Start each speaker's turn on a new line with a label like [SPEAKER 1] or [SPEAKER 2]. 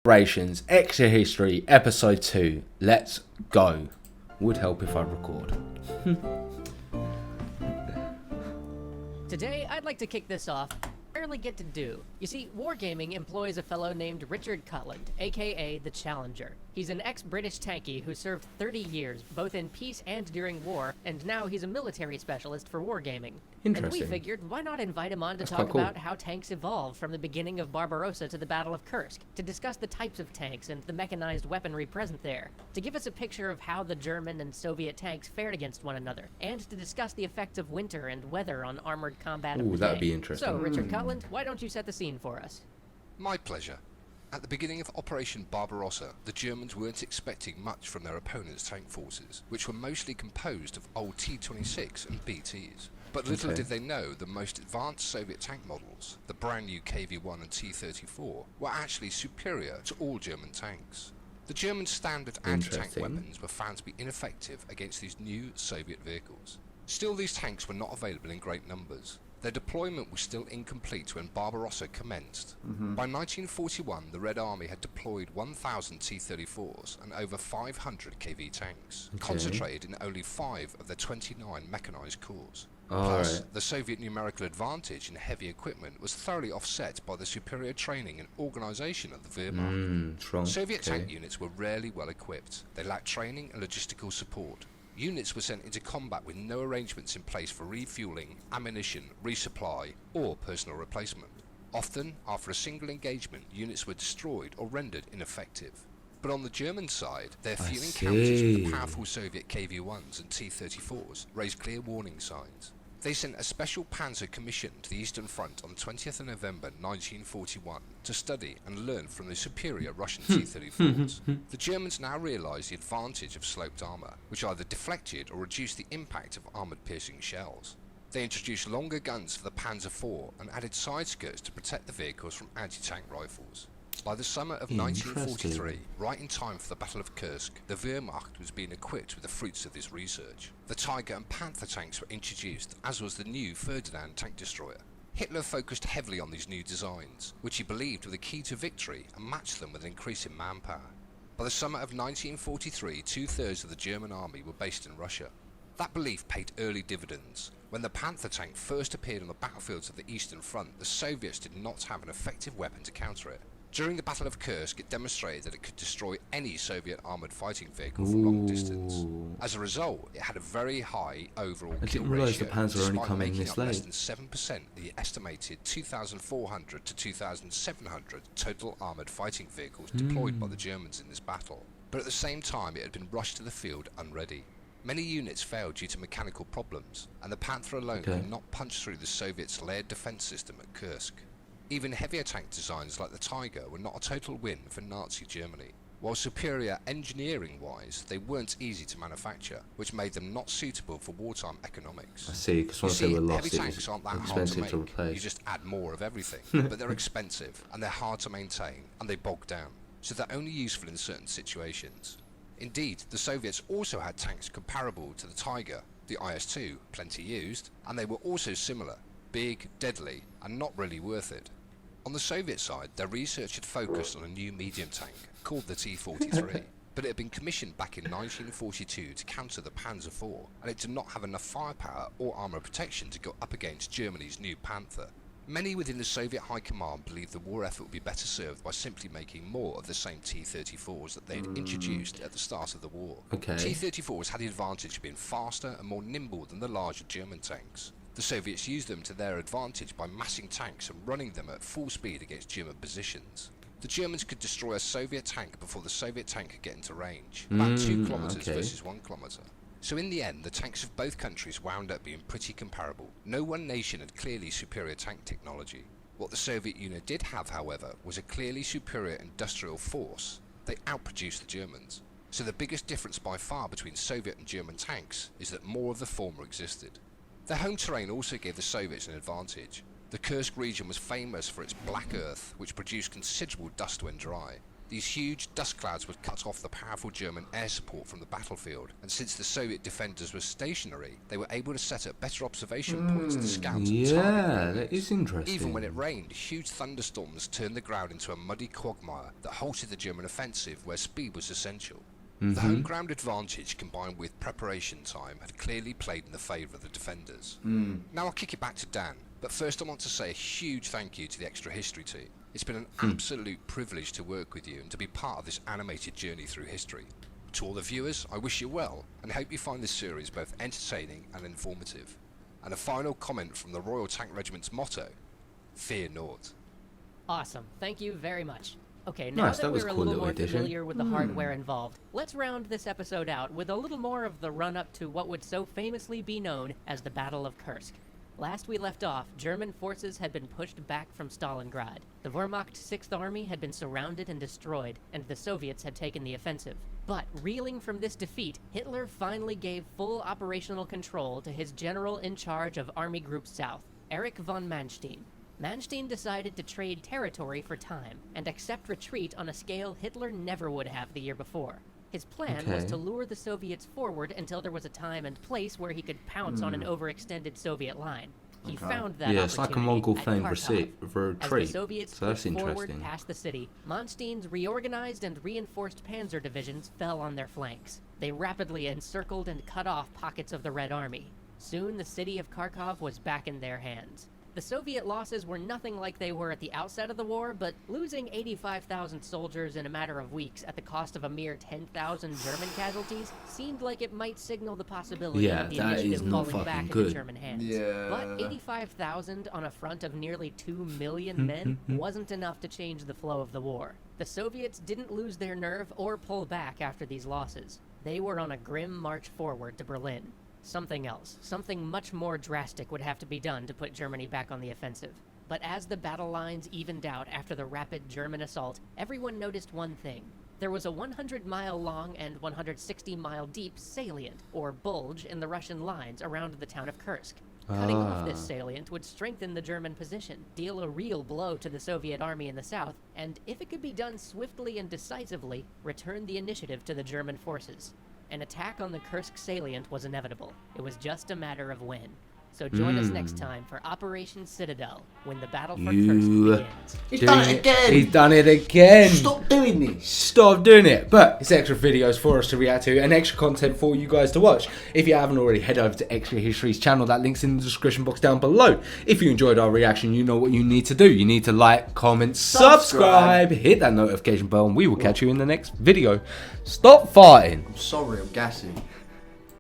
[SPEAKER 1] Operations Extra History Episode 2. Let's go. Would help if I record.
[SPEAKER 2] Today, I'd like to kick this off. Rarely get to do. You see, wargaming employs a fellow named Richard Cutland, aka the Challenger. He's an ex-British tankie who served 30 years, both in peace and during war, and now he's a military specialist for wargaming. And we figured, why not invite him on to talk about how tanks evolved from the beginning of Barbarossa to the Battle of Kursk, to discuss the types of tanks and the mechanized weaponry present there, to give us a picture of how the German and Soviet tanks fared against one another, and to discuss the effects of winter and weather on armored combat of the day.
[SPEAKER 1] That'd be interesting.
[SPEAKER 2] So, Richard Cutland, why don't you set the scene for us?
[SPEAKER 3] My pleasure. At the beginning of Operation Barbarossa, the Germans weren't expecting much from their opponents' tank forces, which were mostly composed of old T-26 and BTs. But little did they know the most advanced Soviet tank models, the brand new KV-1 and T-34, were actually superior to all German tanks. The German standard anti-tank weapons were found to be ineffective against these new Soviet vehicles. Still, these tanks were not available in great numbers. Their deployment was still incomplete when Barbarossa commenced. By 1941, the Red Army had deployed 1,000 T-34s and over 500 KV tanks, concentrated in only 5 of their 29 mechanized corps. Plus, the Soviet numerical advantage in heavy equipment was thoroughly offset by the superior training and organization of the Wehrmacht. Soviet tank units were rarely well equipped. They lacked training and logistical support. Units were sent into combat with no arrangements in place for refueling, ammunition, resupply, or personal replacement. Often, after a single engagement, units were destroyed or rendered ineffective. But on the German side, their few encounters with the powerful Soviet KV-1s and T-34s raised clear warning signs. They sent a special Panzer Commission to the Eastern Front on 20th of November 1941 to study and learn from the superior Russian T-34s. The Germans now realised the advantage of sloped armour, which either deflected or reduced the impact of armoured-piercing shells. They introduced longer guns for the Panzer IV and added side skirts to protect the vehicles from anti-tank rifles. By the summer of 1943, right in time for the Battle of Kursk, the Wehrmacht was being equipped with the fruits of this research. The Tiger and Panther tanks were introduced, as was the new Ferdinand tank destroyer. Hitler focused heavily on these new designs, which he believed were the key to victory and matched them with an increase in manpower. By the summer of 1943, 2/3 of the German army were based in Russia. That belief paid early dividends. When the Panther tank first appeared on the battlefields of the Eastern Front, the Soviets did not have an effective weapon to counter it. During the Battle of Kursk, it demonstrated that it could destroy any Soviet armoured fighting vehicle from long distance. As a result, it had a very high overall kill ratio, despite making up less than 7% of the estimated 2,400 to 2,700 total armoured fighting vehicles deployed by the Germans in this battle. But at the same time, it had been rushed to the field unready. Many units failed due to mechanical problems, and the Panther alone could not punch through the Soviets' layered defence system at Kursk. Even heavier tank designs like the Tiger were not a total win for Nazi Germany. While superior engineering-wise, they weren't easy to manufacture, which made them not suitable for wartime economics.
[SPEAKER 1] I see, because once they were lost,
[SPEAKER 3] heavy tanks aren't that hard to make. You just add more of everything. But they're expensive, and they're hard to maintain, and they bog down. So they're only useful in certain situations. Indeed, the Soviets also had tanks comparable to the Tiger, the IS-2, plenty used, and they were also similar, big, deadly, and not really worth it. On the Soviet side, their research had focused on a new medium tank, called the T-43, but it had been commissioned back in 1942 to counter the Panzer IV, and it did not have enough firepower or armour protection to go up against Germany's new Panther. Many within the Soviet High Command believed the war effort would be better served by simply making more of the same T-34s that they'd introduced at the start of the war. T-34s had the advantage of being faster and more nimble than the larger German tanks. The Soviets used them to their advantage by massing tanks and running them at full speed against German positions. The Germans could destroy a Soviet tank before the Soviet tank could get into range, about 2 kilometers versus 1 kilometer. So in the end, the tanks of both countries wound up being pretty comparable. No one nation had clearly superior tank technology. What the Soviet Union did have, however, was a clearly superior industrial force. They outproduced the Germans. So the biggest difference by far between Soviet and German tanks is that more of the former existed. Their home terrain also gave the Soviets an advantage. The Kursk region was famous for its black earth, which produced considerable dust when dry. These huge dust clouds would cut off the powerful German air support from the battlefield, and since the Soviet defenders were stationary, they were able to set up better observation points to scout and target
[SPEAKER 1] Yeah,
[SPEAKER 3] Romans.
[SPEAKER 1] that is interesting.
[SPEAKER 3] Even when it rained, huge thunderstorms turned the ground into a muddy quagmire that halted the German offensive where speed was essential. The home ground advantage combined with preparation time had clearly played in the favour of the defenders. Now I'll kick it back to Dan, but first I want to say a huge thank you to the Extra History team. It's been an absolute privilege to work with you and to be part of this animated journey through history. To all the viewers, I wish you well and hope you find this series both entertaining and informative. And a final comment from the Royal Tank Regiment's motto, fear naught.
[SPEAKER 2] Awesome. Thank you very much. Okay, now
[SPEAKER 1] Nice,
[SPEAKER 2] that
[SPEAKER 1] that was
[SPEAKER 2] we're
[SPEAKER 1] a
[SPEAKER 2] a
[SPEAKER 1] cool
[SPEAKER 2] little
[SPEAKER 1] little
[SPEAKER 2] more
[SPEAKER 1] addition.
[SPEAKER 2] familiar with the hardware involved, let's round this episode out with a little more of the run-up to what would so famously be known as the Battle of Kursk. Last we left off, German forces had been pushed back from Stalingrad. The Wehrmacht 6th Army had been surrounded and destroyed, and the Soviets had taken the offensive. But reeling from this defeat, Hitler finally gave full operational control to his general in charge of Army Group South, Erich von Manstein. Manstein decided to trade territory for time and accept retreat on a scale Hitler never would have the year before. His plan was
[SPEAKER 1] Okay.
[SPEAKER 2] to lure the Soviets forward until there was a time and place where he could pounce on an overextended Soviet line. He found that
[SPEAKER 1] Yeah, it's like a
[SPEAKER 2] opportunity
[SPEAKER 1] Mongol
[SPEAKER 2] at
[SPEAKER 1] flame
[SPEAKER 2] Kharkov. As the
[SPEAKER 1] retreat.
[SPEAKER 2] Soviets
[SPEAKER 1] So that's
[SPEAKER 2] pushed forward
[SPEAKER 1] interesting.
[SPEAKER 2] past the city, Manstein's reorganized and reinforced panzer divisions fell on their flanks. They rapidly encircled and cut off pockets of the Red Army. Soon the city of Kharkov was back in their hands. The Soviet losses were nothing like they were at the outset of the war, but losing 85,000 soldiers in a matter of weeks at the cost of a mere 10,000 German casualties seemed like it might signal the possibility
[SPEAKER 1] Yeah,
[SPEAKER 2] of the
[SPEAKER 1] that is
[SPEAKER 2] initiative
[SPEAKER 1] not
[SPEAKER 2] falling back
[SPEAKER 1] fucking
[SPEAKER 2] into
[SPEAKER 1] good.
[SPEAKER 2] German hands.
[SPEAKER 4] Yeah.
[SPEAKER 2] But 85,000 on a front of nearly 2 million men wasn't enough to change the flow of the war. The Soviets didn't lose their nerve or pull back after these losses. They were on a grim march forward to Berlin. Something else, something much more drastic would have to be done to put Germany back on the offensive. But as the battle lines evened out after the rapid German assault, everyone noticed one thing. There was a 100-mile long and 160-mile deep salient, or bulge, in the Russian lines around the town of Kursk. Cutting off this salient would strengthen the German position, deal a real blow to the Soviet army in the south, and if it could be done swiftly and decisively, return the initiative to the German forces. An attack on the Kursk salient was inevitable. It was just a matter of when. So join us next time for Operation Citadel, when the battle for Kursk begins.
[SPEAKER 4] He's done it again.
[SPEAKER 1] He's done it again.
[SPEAKER 4] Stop doing this.
[SPEAKER 1] Stop doing it. But it's extra videos for us to react to and extra content for you guys to watch. If you haven't already, head over to Extra History's channel. That link's in the description box down below. If you enjoyed our reaction, you know what you need to do. You need to like, comment, subscribe, hit that notification bell, and we will catch you in the next video. Stop farting.
[SPEAKER 4] I'm sorry, I'm gassy.